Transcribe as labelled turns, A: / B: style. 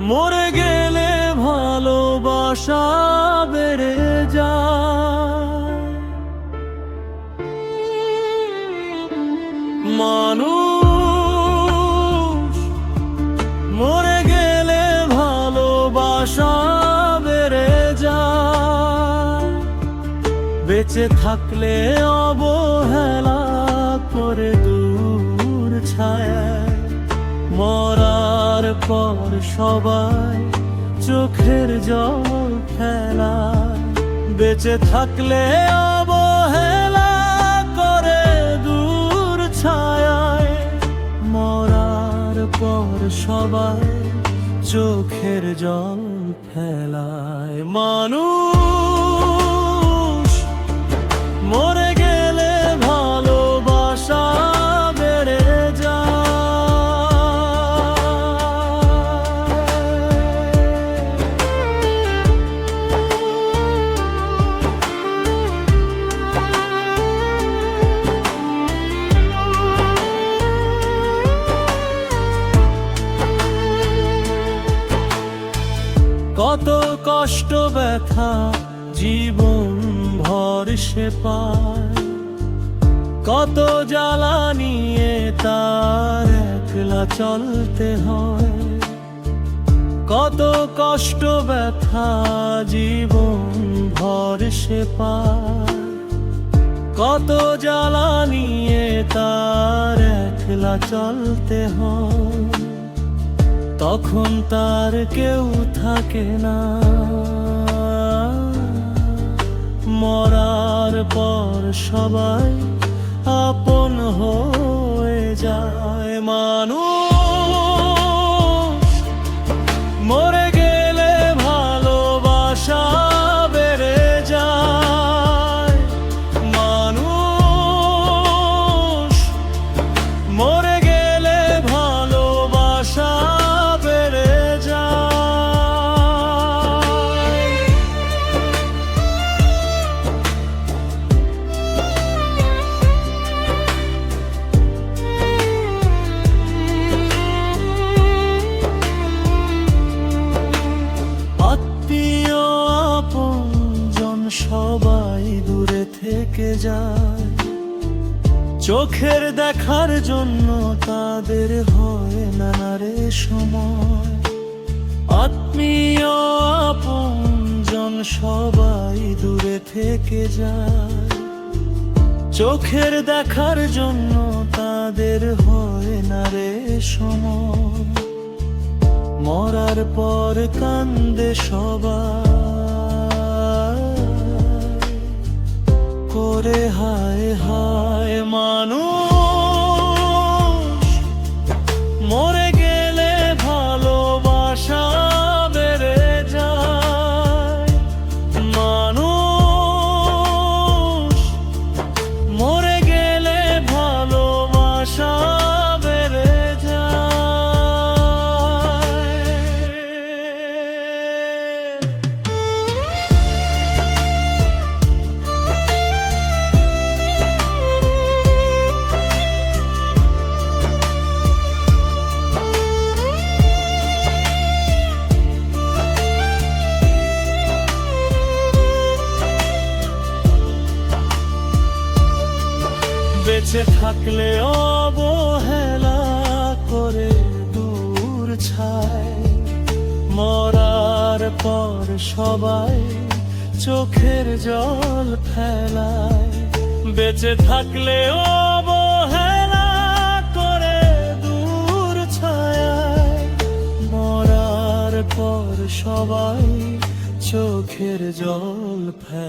A: মরে গেলে ভালোবাসা বেড়ে যায়। মানুষ মরে গেলে ভালোবাসা বেড়ে যায়। বেঁচে থাকলে অবহেলা করে দূর ছায়ায়। মরার পর সবাই চোখের জল ফেলায়। বেঁচে থাকলে অবহেলা করে দূর ছায়ায়। মরার পর সবাই চোখের জল ফেলায়। মানুষ মরে গেলে ভালোবাসা বেড়ে কত কষ্ট ব্যথা জীবন ভর সে পায়। কত জ্বালা নিয়ে তার একলা চলতে হয়। কত কষ্ট ব্যথা জীবন ভর সে পায়। কত জ্বালা নিয়ে তার একলা চলতে হয়। তখন তার কেউ থাকে না। মরার পর সবাই আপন হয়ে যায়। মানুষ মরে গেলে ভালোবাসা বেড়ে যায়। মানুষ মরে গেলে ভালোবাসা সবাই দূরে থেকে যায়। চোখের দেখার জন্য তাদের হয় নানারে সময়। আত্মীয় আপনজন সবাই দূরে থেকে যায়। চোখের দেখার জন্য তাদের হয় না রে সময়। মরার পর কান্দে সবাই করে হায় হায়। মানুষ মরে গেলে ভালোবাসা বেড়ে যায়। মানুষ মরে গেলে ভালোবাসা বেড়ে বেঁচে থাকলে অবহেলা করে দূর ছায়। মরার পর সবাই চোখের জল ফেলায়। বেঁচে থাকলে অবহেলা করে দূর ছায়ায়। মরার পর সবাই চোখের জল ফেলায়।